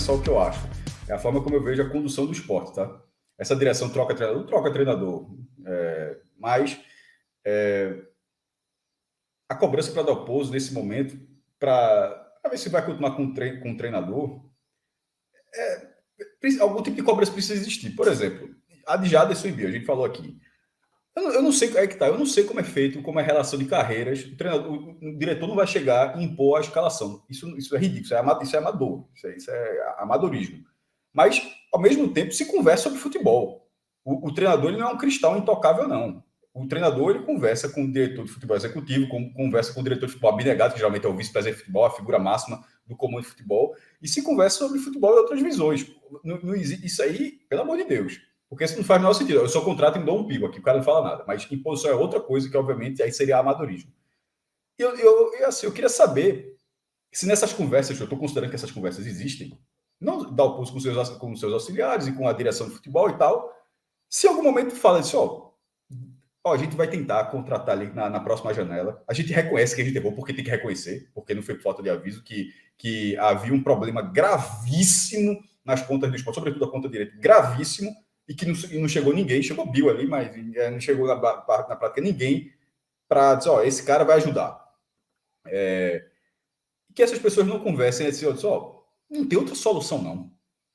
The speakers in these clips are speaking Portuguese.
só o que eu acho. É a forma como eu vejo a condução do esporte, tá? Essa direção troca treinador, mas a cobrança para Dalpozo nesse momento, para ver se vai continuar com o treinador, algum tipo de cobrança precisa existir. Por exemplo, a de Jaderson e Biel, a gente falou aqui. Eu não sei, é que tá, eu não sei como é feito, como é a relação de carreiras. O diretor não vai chegar e impor a escalação. Isso é ridículo, isso é amador, isso é amadorismo. Mas, ao mesmo tempo, se conversa sobre futebol. O treinador ele não é um cristal intocável, não. O treinador ele conversa com o diretor de futebol executivo, conversa com o diretor de futebol abnegado, que geralmente é o vice-presidente de futebol, a figura máxima do comando de futebol, e se conversa sobre futebol e outras visões. Não existe isso aí, pelo amor de Deus. Porque isso não faz o menor sentido. Eu sou contrato e dou um pico aqui, o cara não fala nada. Mas imposição é outra coisa, que obviamente aí seria amadorismo. Eu queria saber se nessas conversas, eu estou considerando que essas conversas existem, não dá o pulso com seus auxiliares e com a direção de futebol e tal, se em algum momento fala assim, a gente vai tentar contratar ali na próxima janela, a gente reconhece que a gente errou, porque tem que reconhecer, porque não foi por falta de aviso, que havia um problema gravíssimo nas contas do esporte, sobretudo a conta direita, gravíssimo, e que não chegou ninguém, chegou Bill ali, mas não chegou na prática ninguém para dizer, esse cara vai ajudar. Que essas pessoas não conversem assim, não tem outra solução, não.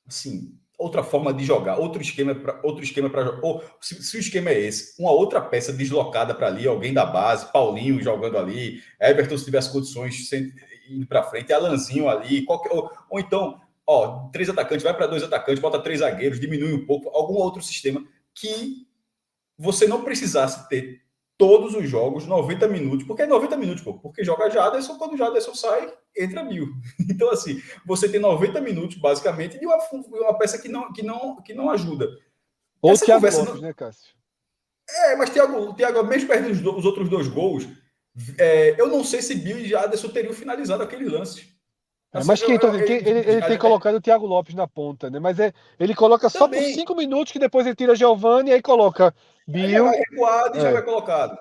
Assim, outra forma de jogar, outro esquema para jogar. Ou se o esquema é esse, uma outra peça deslocada para ali, alguém da base, Paulinho jogando ali, Everton se tivesse condições indo para frente, Alanzinho ali, ou então, 3 atacantes, vai para 2 atacantes, bota 3 zagueiros, diminui um pouco, algum outro sistema que você não precisasse ter todos os jogos 90 minutos, porque é 90 minutos, porque joga Jaderson, quando o Jaderson sai, entra Bill. Então, assim, você tem 90 minutos, basicamente, de uma peça que não ajuda. Ou Thiago Lopes, né, Cássio? Mas Thiago, mesmo perdendo os outros 2 gols, eu não sei se Bill e Jaderson teriam finalizado aquele lance. Assim, mas ele tem colocado o Thiago Lopes na ponta, né? Mas ele coloca só por 5 minutos, que depois ele tira Giovani e aí coloca Bill. Já vai recuado e já vai colocado.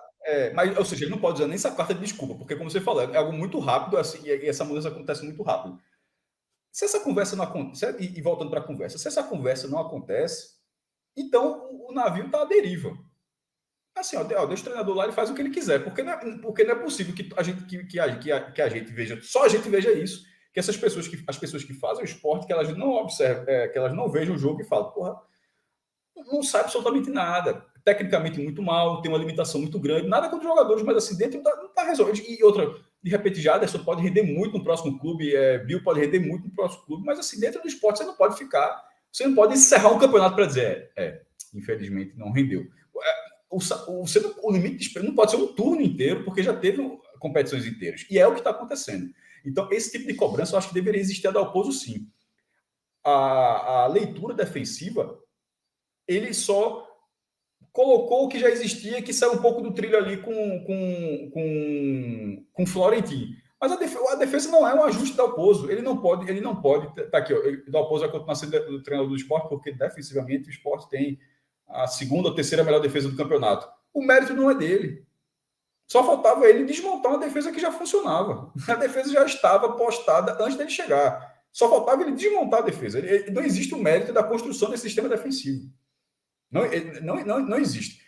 Mas, ou seja, ele não pode usar nem essa carta de desculpa, porque, como você falou, é algo muito rápido assim, e essa mudança acontece muito rápido. Se essa conversa não acontece, e voltando para a conversa, se essa conversa não acontece, então o navio está à deriva. Assim, deixa o treinador lá, ele faz o que ele quiser, porque não é possível que a gente veja, só a gente veja isso, que as pessoas que fazem o esporte, que elas não observam, que elas não vejam o jogo e falam, porra, não sabe absolutamente nada. Tecnicamente muito mal, tem uma limitação muito grande, nada contra os jogadores, mas assim, dentro não está resolvido. E outra, de repente, Jaderson pode render muito no próximo clube, Bill pode render muito no próximo clube, mas assim, dentro do esporte você não pode você não pode encerrar um campeonato para dizer, infelizmente não rendeu. O limite de espera não pode ser um turno inteiro, porque já teve competições inteiras. E é o que está acontecendo. Então, esse tipo de cobrança eu acho que deveria existir a Dalpozo, sim. A leitura defensiva, ele só colocou o que já existia, que saiu um pouco do trilho ali com Florentino. Mas a defesa não é um ajuste do Dalpozo. Ele não pode. Tá aqui, o Dalpozo vai continuar sendo o treinador do esporte, porque defensivamente o esporte tem a segunda ou terceira melhor defesa do campeonato. O mérito não é dele. Só faltava ele desmontar uma defesa que já funcionava. A defesa já estava postada antes dele chegar. Só faltava ele desmontar a defesa. Não existe o mérito da construção desse sistema defensivo. Não existe.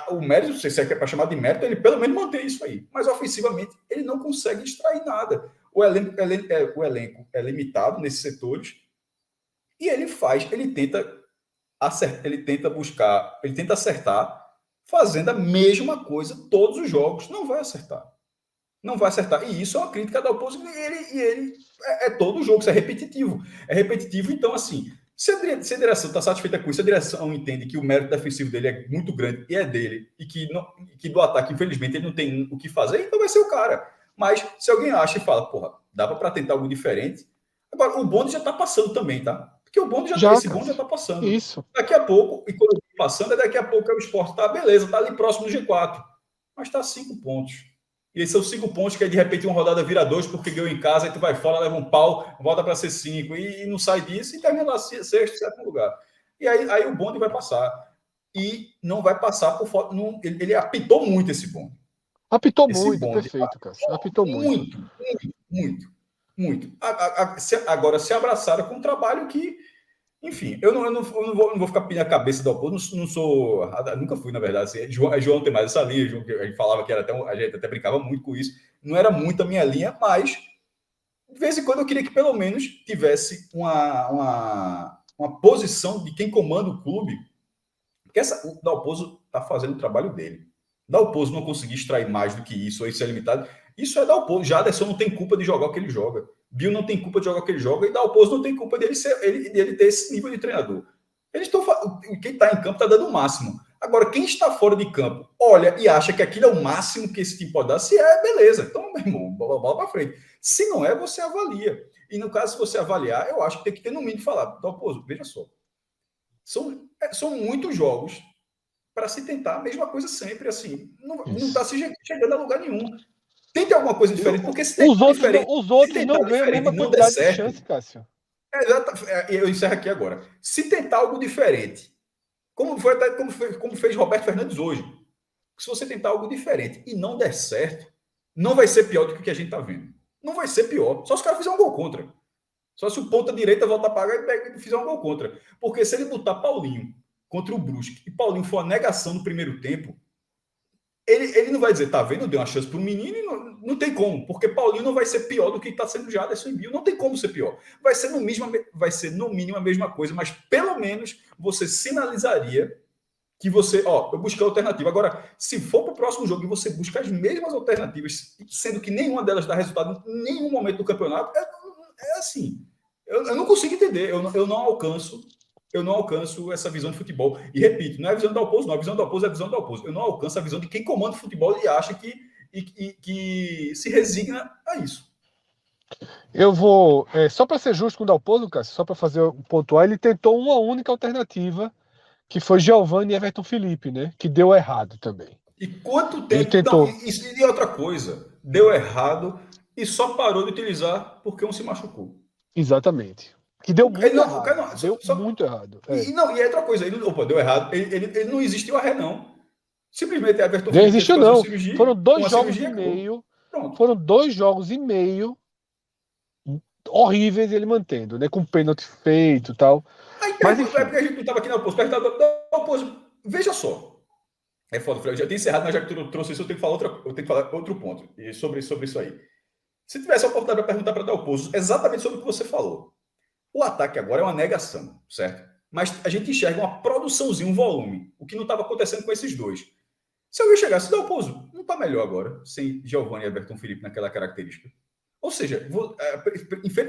O mérito, se você quer para chamar de mérito, ele pelo menos mantém isso aí. Mas ofensivamente, ele não consegue extrair nada. O elenco é limitado nesses setores e ele tenta buscar, ele tenta acertar, fazendo a mesma coisa todos os jogos. Não vai acertar. Não vai acertar. E isso é uma crítica da oposição. E ele todo jogo, isso é repetitivo. É repetitivo, então, assim, se a direção está satisfeita com isso, a direção entende que o mérito defensivo dele é muito grande e é dele, e que do ataque, infelizmente, ele não tem o que fazer, então vai ser o cara. Mas se alguém acha e fala, porra, dava para tentar algo diferente. Agora, o bonde já está passando também, tá? Porque esse bonde já está passando. Isso. Daqui a pouco, e quando passando, daqui a pouco é o esporte, tá? Beleza, tá ali próximo do G4. Mas tá 5 pontos. E esses são 5 pontos que aí, de repente, uma rodada vira 2 porque ganhou em casa, aí tu vai fora, leva um pau, volta para ser 5 e não sai disso e termina lá sexto, sétimo lugar. E aí o bonde vai passar. E não vai passar por falta. Ele apitou muito esse bonde. Apitou muito, bonde, perfeito, Cássio. Apitou muito. Muito. Muito. Agora se abraçaram com um trabalho que, enfim, eu não vou ficar pedindo a cabeça do Dalpozo, não sou, nunca fui, na verdade. Assim, João tem mais essa linha, João, que a gente falava que era até, a gente até brincava muito com isso. Não era muito a minha linha, mas de vez em quando eu queria que pelo menos tivesse uma posição de quem comanda o clube, porque o Dalpozo está fazendo o trabalho dele. Dalpozo não conseguir extrair mais do que isso, ou isso é limitado. Isso é Dalpozo. Jaderson não tem culpa de jogar o que ele joga. Bill não tem culpa de jogar o que ele joga. E Dalpozo não tem culpa dele ter esse nível de treinador. Quem está em campo está dando o máximo. Agora, quem está fora de campo olha e acha que aquilo é o máximo que esse time pode dar. Se é, beleza. Então, meu irmão, bola para frente. Se não é, você avalia. E no caso, se você avaliar, eu acho que tem que ter no mínimo falar. Dalpozo, veja só. São muitos jogos para se tentar a mesma coisa sempre, assim. Não está se chegando a lugar nenhum. Tente alguma coisa diferente, porque se os outros não ganham a mesma quantidade de chance, Cássio. Eu encerro aqui agora. Se tentar algo diferente, como fez Roberto Fernandes hoje, se você tentar algo diferente e não der certo, não vai ser pior do que o que a gente está vendo. Não vai ser pior. Só se o cara fizer um gol contra. Só se o ponta direita volta a pagar e fizer um gol contra. Porque se ele botar Paulinho contra o Brusque e Paulinho for a negação no primeiro tempo, ele não vai dizer, tá vendo, deu uma chance para o menino e não tem como, porque Paulinho não vai ser pior do que está sendo Jaderson e Bill, não tem como ser pior. Vai ser no mínimo a mesma coisa, mas pelo menos você sinalizaria que você, eu busquei alternativa. Agora, se for para o próximo jogo e você busca as mesmas alternativas, sendo que nenhuma delas dá resultado em nenhum momento do campeonato, é assim. Eu não consigo entender, eu não alcanço essa visão de futebol. E repito, não é a visão do Dalpozo, não. A visão do Dalpozo é a visão do Dalpozo. Eu não alcanço a visão de quem comanda o futebol e acha que se resigna a isso. Eu vou, só para ser justo com o Dalpozo, Cássio, só para fazer um pontuar, ele tentou uma única alternativa, que foi Giovani e Everton Felipe, né? Que deu errado também. E quanto tempo... Ele tentou... E outra coisa, deu errado e só parou de utilizar porque um se machucou. Exatamente. Que deu muito errado. Deu muito errado. E outra coisa, deu errado. Ele não existiu a ré, não. Simplesmente Everton Felipe existiu, não. Cirurgia, foram 2 jogos e meio. Pronto. Foram 2 jogos e meio horríveis ele mantendo, né? Com pênalti feito e tal. Aí, mas enfim. É porque a gente não estava aqui na oposto. Veja só. É foda, eu já tinha encerrado, mas já que tu trouxe isso, eu tenho que falar outro ponto sobre isso aí. Se tivesse a oportunidade para perguntar para Dalpozo exatamente sobre o que você falou. O ataque agora é uma negação, certo? Mas a gente enxerga uma produçãozinha, um volume, o que não estava acontecendo com esses dois. Se alguém chegasse, Dalpozo, não está melhor agora, sem Giovani e Everton Felipe naquela característica. Ou seja,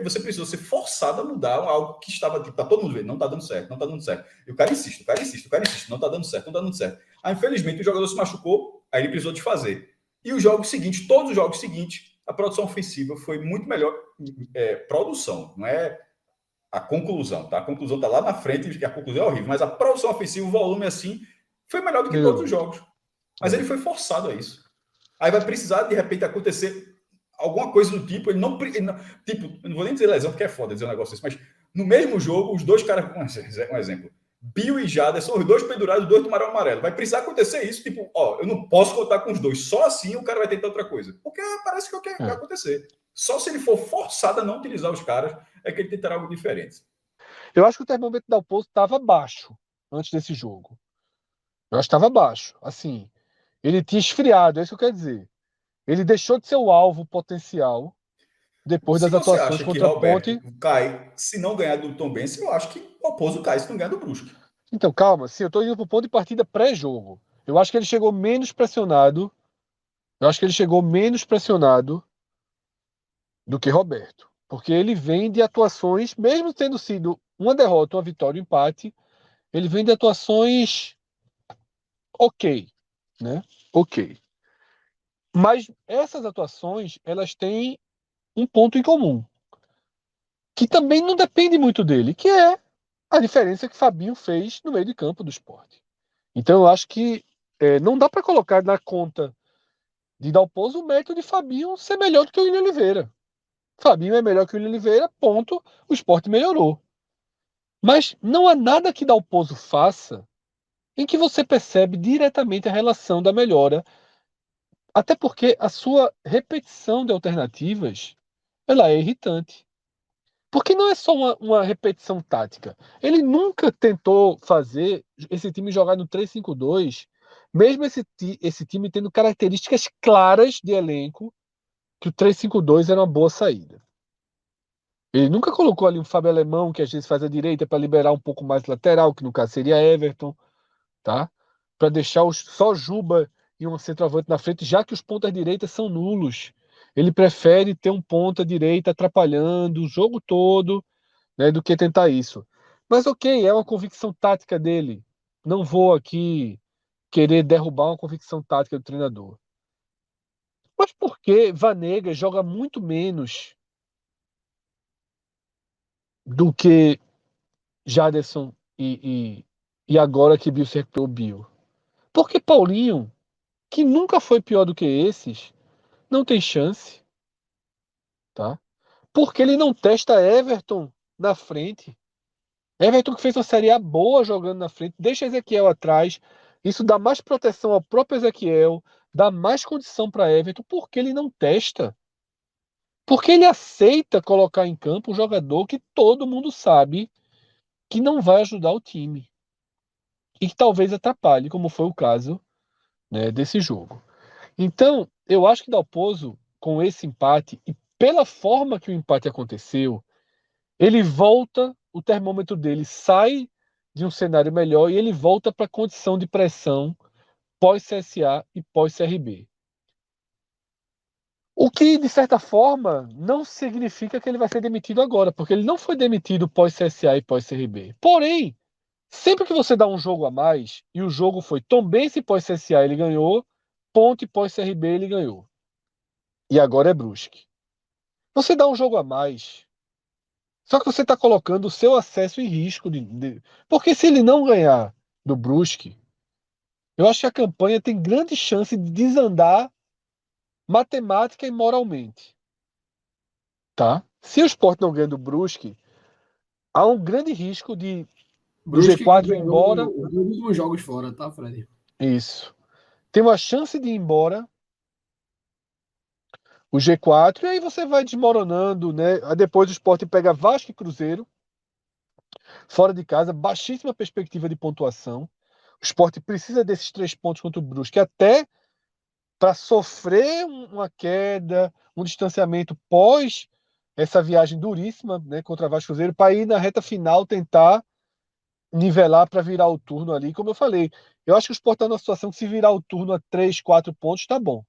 você precisou ser forçado a mudar algo que estava, tipo, tá todo mundo vendo, não está dando certo, não está dando certo. E o cara insiste, não está dando certo, não está dando certo. Aí, infelizmente, o jogador se machucou, aí ele precisou desfazer. E os jogos seguintes, todos os jogos seguintes, a produção ofensiva foi muito melhor. Produção, não é a conclusão, tá? A conclusão tá lá na frente, e a conclusão é horrível, mas a produção ofensiva, o volume assim, foi melhor do que todos os jogos. Mas ele foi forçado a isso. Aí vai precisar, de repente, acontecer alguma coisa do tipo, ele não tipo, eu não vou nem dizer lesão, porque é foda dizer um negócio assim, mas no mesmo jogo, os dois caras, um exemplo, Bill e Jaderson, os dois pendurados, os dois tomaram amarelo. Vai precisar acontecer isso, tipo, eu não posso contar com os dois. Só assim o cara vai tentar outra coisa. Porque parece que é o que vai acontecer. Só se ele for forçado a não utilizar os caras, é que ele tentará algo diferente. Eu acho que o termômetro da Dalpozo estava baixo antes desse jogo. Eu acho que estava baixo. Assim, ele tinha esfriado, é isso que eu quero dizer. Ele deixou de ser o alvo potencial depois das atuações contra a Ponte. Cai, se não ganhar do Tombense, eu acho que o Dalpozo cai se não ganhar do Brusque. Então, calma, eu estou indo para o ponto de partida pré-jogo. Eu acho que ele chegou menos pressionado. Do que Roberto. Porque ele vem de atuações, mesmo tendo sido uma derrota, uma vitória, um empate, ele vem de atuações ok, né? Ok. Mas essas atuações, elas têm um ponto em comum, que também não depende muito dele, que é a diferença que Fabinho fez no meio de campo do Sport. Então eu acho que não dá para colocar na conta de Dalpozo o mérito de Fabinho ser melhor do que o William Oliveira. Fabinho é melhor que o William Oliveira, ponto, o Sport melhorou. Mas não há nada que Dalpozo faça em que você percebe diretamente a relação da melhora, até porque a sua repetição de alternativas ela é irritante. Porque não é só uma repetição tática. Ele nunca tentou fazer esse time jogar no 3-5-2, mesmo esse time tendo características claras de elenco, que o 3-5-2 era uma boa saída. Ele nunca colocou ali um Fábio Alemão, que às vezes faz a direita para liberar um pouco mais lateral, que no caso seria Everton, tá? Para deixar só Juba e um centroavante na frente, já que os pontas direitas são nulos. Ele prefere ter um ponta direita atrapalhando o jogo todo, né, do que tentar isso. Mas ok, é uma convicção tática dele. Não vou aqui querer derrubar uma convicção tática do treinador. Mas por que Vanega joga muito menos do que Jaderson e agora que Bill se recuperou Bill? Porque Paulinho, que nunca foi pior do que esses, não tem chance, tá? Porque ele não testa Everton na frente. Everton que fez uma Série A boa jogando na frente, deixa Ezequiel atrás. Isso dá mais proteção ao próprio Ezequiel, dá mais condição para Everton, porque ele não testa. Porque ele aceita colocar em campo um jogador que todo mundo sabe que não vai ajudar o time. E que talvez atrapalhe, como foi o caso, né, desse jogo. Então, eu acho que Dalpozo, com esse empate, e pela forma que o empate aconteceu, ele volta, o termômetro dele sai de um cenário melhor e ele volta para a condição de pressão pós-CSA e pós-CRB. O que, de certa forma, não significa que ele vai ser demitido agora, porque ele não foi demitido pós-CSA e pós-CRB. Porém, sempre que você dá um jogo a mais, e o jogo foi Tombense pós-CSA ele ganhou, Ponte pós-CRB ele ganhou. E agora é Brusque. Você dá um jogo a mais, só que você está colocando o seu acesso em risco. Porque se ele não ganhar do Brusque, eu acho que a campanha tem grande chance de desandar matemática e moralmente. Tá? Se o Sport não ganha do Brusque, há um grande risco de o Brusque que G4 ir ganhou embora. os dois últimos jogos fora, tá, Fred? Isso. Tem uma chance de ir embora o G4, e aí você vai desmoronando, né? Aí depois o Sport pega Vasco e Cruzeiro, fora de casa, baixíssima perspectiva de pontuação. O Sport precisa desses 3 pontos contra o Brusque, até para sofrer uma queda, um distanciamento pós essa viagem duríssima, né, contra Vasco e Cruzeiro, para ir na reta final tentar nivelar para virar o turno ali. Como eu falei, eu acho que o Sport está numa situação que se virar o turno a 3, 4 pontos, tá bom.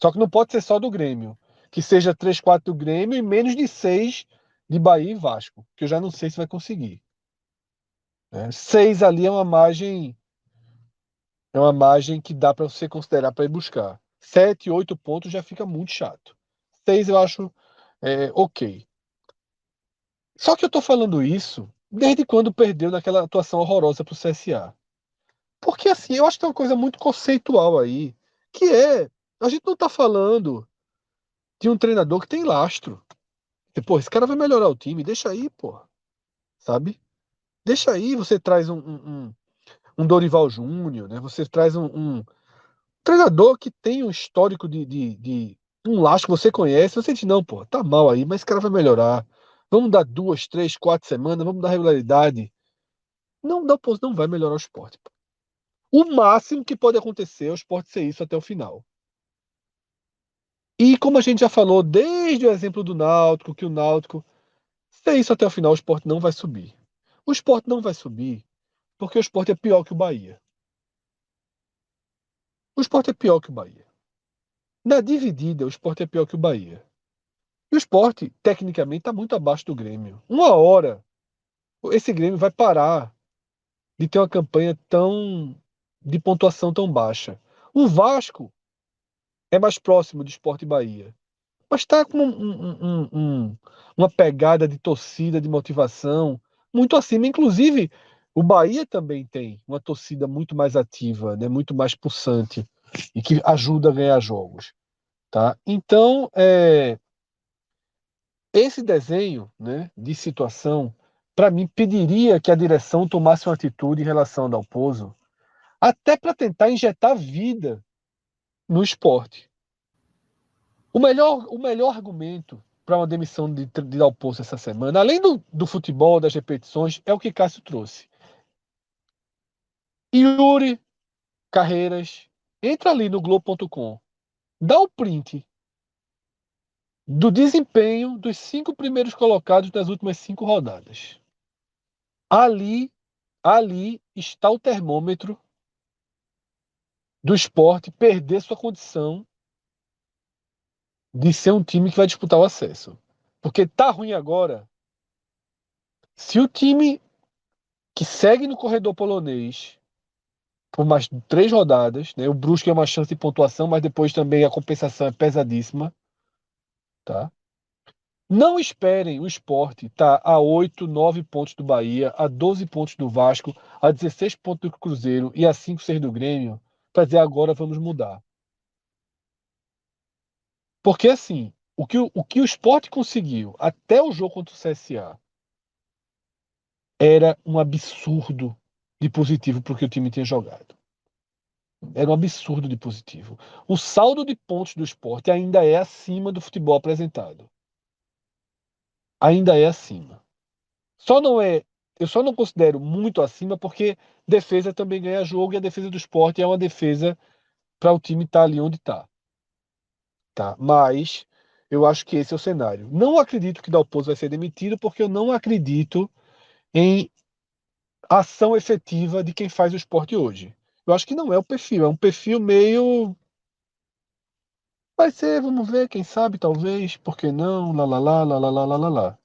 Só que não pode ser só do Grêmio. Que seja 3, 4 do Grêmio e menos de 6 de Bahia e Vasco, que eu já não sei se vai conseguir. 6 ali é uma margem que dá para você considerar para ir buscar. 7, 8 pontos já fica muito chato. 6 eu acho ok. Só que eu tô falando isso desde quando perdeu naquela atuação horrorosa pro CSA. Porque assim, eu acho que tem uma coisa muito conceitual aí, que a gente não tá falando de um treinador que tem lastro. Pô, esse cara vai melhorar o time, deixa aí, pô. Sabe? Deixa aí, você traz um Dorival Júnior, né? Você traz um treinador que tem um histórico de um lastro que você conhece. Você diz, não, pô, tá mal aí, mas esse cara vai melhorar. Vamos dar 2, 3, 4 semanas, vamos dar regularidade. Não, não vai melhorar o esporte. Pô. O máximo que pode acontecer é o esporte ser isso até o final. E como a gente já falou, desde o exemplo do Náutico, que o Náutico, ser isso até o final, o esporte não vai subir. O esporte não vai subir porque o esporte é pior que o Bahia. O esporte é pior que o Bahia. Na dividida, o esporte é pior que o Bahia. E o esporte, tecnicamente, está muito abaixo do Grêmio. Uma hora, esse Grêmio vai parar de ter uma campanha de pontuação tão baixa. O Vasco é mais próximo do Sport e Bahia, mas está com uma pegada de torcida, de motivação muito acima. Inclusive, o Bahia também tem uma torcida muito mais ativa, né, muito mais pulsante e que ajuda a ganhar jogos. Tá? Então, esse desenho, né, de situação, para mim, pediria que a direção tomasse uma atitude em relação ao Dalpozo, até para tentar injetar vida no esporte. O melhor argumento para uma demissão de Dalpozo essa semana, além do futebol, das repetições, é o que Cássio trouxe. Yuri Carreiras, entra ali no Globo.com, dá o print do desempenho dos 5 primeiros colocados das últimas 5 rodadas. Ali está o termômetro do Sport perder sua condição de ser um time que vai disputar o acesso. Porque tá ruim agora. Se o time que segue no corredor polonês por mais 3 rodadas, né? O Brusque é uma chance de pontuação, mas depois também a compensação é pesadíssima, tá? Não esperem o Sport estar a 8, 9 pontos do Bahia, a 12 pontos do Vasco, a 16 pontos do Cruzeiro e a 5, 6 do Grêmio, para dizer agora vamos mudar. Porque assim, o que o Sport conseguiu até o jogo contra o CSA era um absurdo de positivo porque o time tinha jogado. Era um absurdo de positivo. O saldo de pontos do Sport ainda é acima do futebol apresentado. Ainda é acima. Só não é, eu só não considero muito acima porque defesa também ganha jogo e a defesa do Sport é uma defesa para o time estar ali onde está. Tá? Mas eu acho que esse é o cenário. Não acredito que Dalpozo vai ser demitido porque eu não acredito em ação efetiva de quem faz o esporte hoje. Eu acho que não é o perfil, é um perfil meio. Vai ser, vamos ver, quem sabe, talvez, por que não, lá, lá, lá, lá, lá, lá, lá, lá, lá.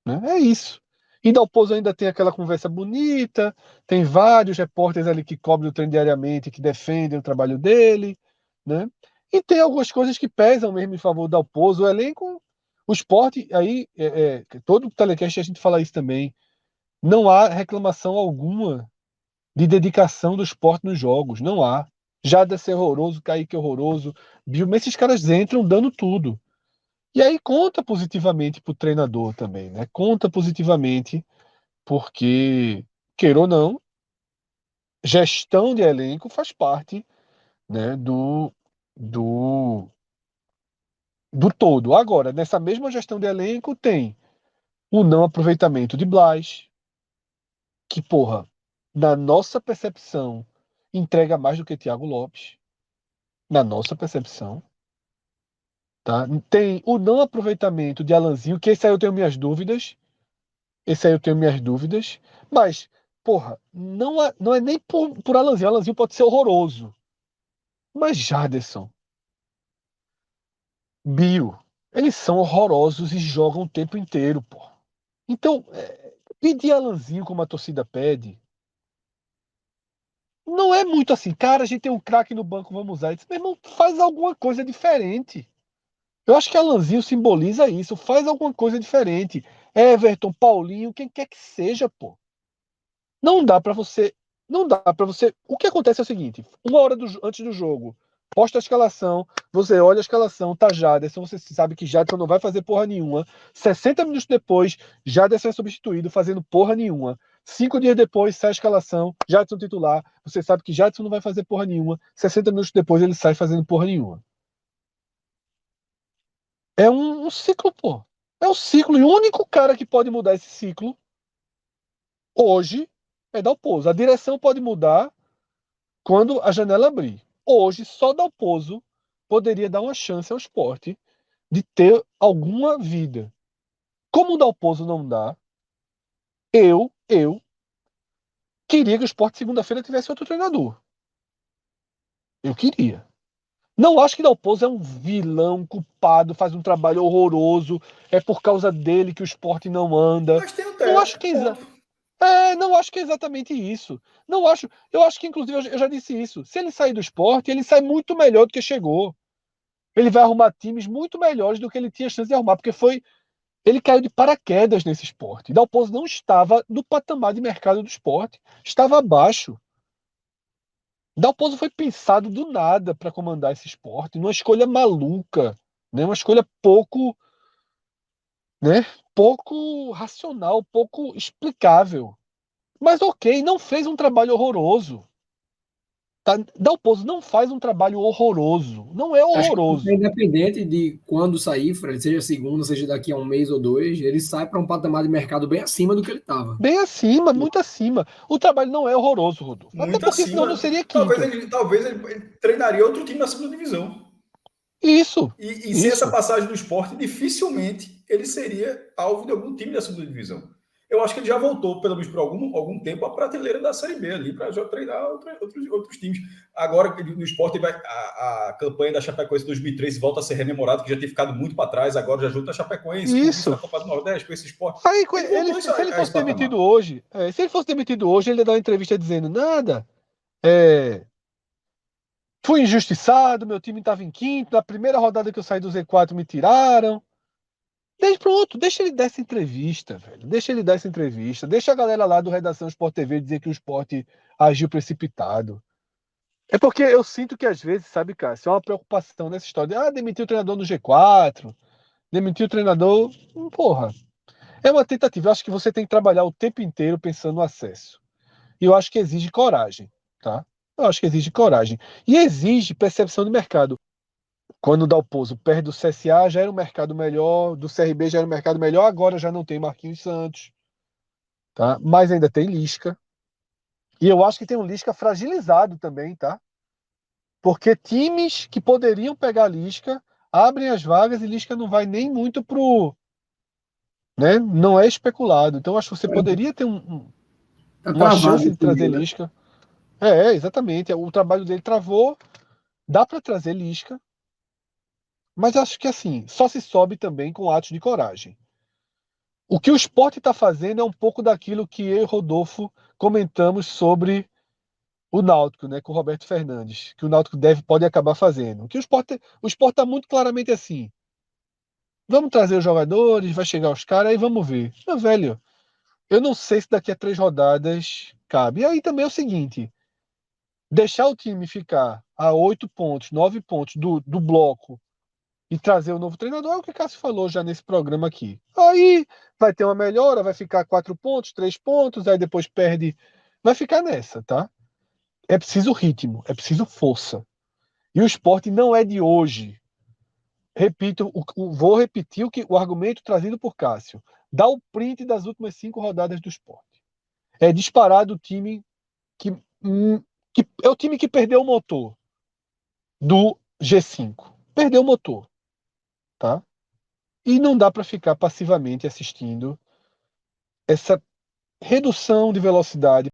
Né? É isso. E Dalpozo ainda tem aquela conversa bonita, tem vários repórteres ali que cobrem o treino diariamente, que defendem o trabalho dele, né? E tem algumas coisas que pesam mesmo em favor do Dalpozo, o elenco, o esporte, aí, todo o telecast a gente fala isso também, não há reclamação alguma de dedicação do esporte nos jogos. Não há. Jadson é horroroso, Kaique é horroroso, Bilma, esses caras entram dando tudo. E aí conta positivamente para o treinador também, né? Conta positivamente, porque, queira ou não, gestão de elenco faz parte, né, do, do todo. Agora, nessa mesma gestão de elenco, tem o não aproveitamento de Blas, que, porra, na nossa percepção, entrega mais do que Thiago Lopes. Na nossa percepção, tá? Tem o não aproveitamento de Alanzinho, que esse aí eu tenho minhas dúvidas. Esse aí eu tenho minhas dúvidas. Mas, porra, não é nem por Alanzinho. Alanzinho pode ser horroroso. Mas Jaderson, Bio, eles são horrorosos e jogam o tempo inteiro, pô. Então, pedir Alanzinho como a torcida pede, não é muito assim, cara, a gente tem um craque no banco, vamos usar. Meu irmão, faz alguma coisa diferente. Eu acho que Alanzinho simboliza isso. Faz alguma coisa diferente. Everton, Paulinho, quem quer que seja, pô. Não dá pra você. Não dá pra você. O que acontece é o seguinte: uma hora antes do jogo, posta a escalação. Você olha a escalação, tá Jaderson. Você sabe que Jaderson não vai fazer porra nenhuma. 60 minutos depois, Jaderson é substituído, fazendo porra nenhuma. 5 dias depois, sai a escalação. Jaderson titular. Você sabe que Jaderson não vai fazer porra nenhuma. 60 minutos depois, ele sai fazendo porra nenhuma. É um ciclo, pô. É um ciclo. E o único cara que pode mudar esse ciclo hoje é Dalpozo. A direção pode mudar quando a janela abrir. Hoje, só Dalpozo poderia dar uma chance ao esporte de ter alguma vida. Como o Dalpozo não dá, eu queria que o esporte segunda-feira tivesse outro treinador. Eu queria. Não acho que Dalpozo é um vilão culpado, faz um trabalho horroroso, é por causa dele que o esporte não anda. Mas tem o Não teto, acho que ponto. não acho que é exatamente isso. Não acho. Eu acho que, inclusive, eu já disse isso. Se ele sair do esporte, ele sai muito melhor do que chegou. Ele vai arrumar times muito melhores do que ele tinha chance de arrumar, porque foi. Ele caiu de paraquedas nesse esporte. Dalpozo não estava no patamar de mercado do esporte, estava abaixo. Dalpozo foi pensado do nada para comandar esse esporte, numa escolha maluca, né? Uma escolha né? Pouco racional, pouco explicável. Mas ok, não fez um trabalho horroroso. Tá? Dalpozo não faz um trabalho horroroso. Não é Acho que horroroso. independente de quando sair, Fred, seja segunda, seja daqui a um mês ou dois, ele sai para um patamar de mercado bem acima do que ele estava. Bem acima, muito acima. O trabalho não é horroroso, Rodolfo. Até Muito porque senão acima. não seria Talvez quinto. ele treinaria outro time na segunda divisão. Isso. E sem essa passagem do esporte, dificilmente ele seria alvo de algum time da segunda divisão. Eu acho que ele já voltou, pelo menos por algum tempo, à prateleira da Série B ali, para já treinar outros times. Agora, no esporte, a campanha da Chapecoense 2013 volta a ser rememorada, que já tinha ficado muito para trás, agora já junta a Chapecoense Isso. com a Copa do Nordeste, com esse esporte. Aí, se ele fosse demitido hoje, ele ia dar uma entrevista dizendo nada. Fui injustiçado, meu time estava em quinto, na primeira rodada que eu saí do Z4 me tiraram. Pronto, deixa ele dar essa entrevista, velho. Deixa ele dar essa entrevista. Deixa a galera lá do Redação Sport TV dizer que o Sport agiu precipitado. É porque eu sinto que às vezes, sabe, Cássio, é uma preocupação nessa história de demitir o treinador no G4, demitir o treinador. Porra. É uma tentativa. Eu acho que você tem que trabalhar o tempo inteiro pensando no acesso. E eu acho que exige coragem, tá? Eu acho que exige coragem. E exige percepção de mercado. Quando o Dalpozo perde do CSA, já era um mercado melhor, do CRB já era um mercado melhor, agora já não tem Marquinhos Santos, tá? Mas ainda tem Lisca. E eu acho que tem um Lisca fragilizado também, tá? Porque times que poderiam pegar Lisca abrem as vagas e Lisca não vai nem muito pro, né? Não é especulado. Então acho que você poderia ter Tá uma travado chance de esse trazer meio, né? Lisca. Exatamente. O trabalho dele travou. Dá para trazer Lisca. Mas acho que assim, só se sobe também com atos de coragem. O que o Sport está fazendo é um pouco daquilo que eu e Rodolfo comentamos sobre o Náutico, né, com o Roberto Fernandes, que o Náutico pode acabar fazendo. Que o Sport está muito claramente assim. Vamos trazer os jogadores, vai chegar os caras e vamos ver. Meu velho, eu não sei se daqui a 3 rodadas cabe. E aí também é o seguinte: deixar o time ficar a 8 pontos, 9 pontos do bloco e trazer o novo treinador é o que o Cássio falou já nesse programa aqui. Aí vai ter uma melhora, vai ficar 4 pontos, 3 pontos, aí depois perde. Vai ficar nessa, tá? É preciso ritmo, é preciso força. E o Sport não é de hoje. Repito, vou repetir o argumento trazido por Cássio. Dá o print das últimas 5 rodadas do Sport. É disparado o time que, que é o time que perdeu o motor do G5. Perdeu o motor, tá? E não dá para ficar passivamente assistindo essa redução de velocidade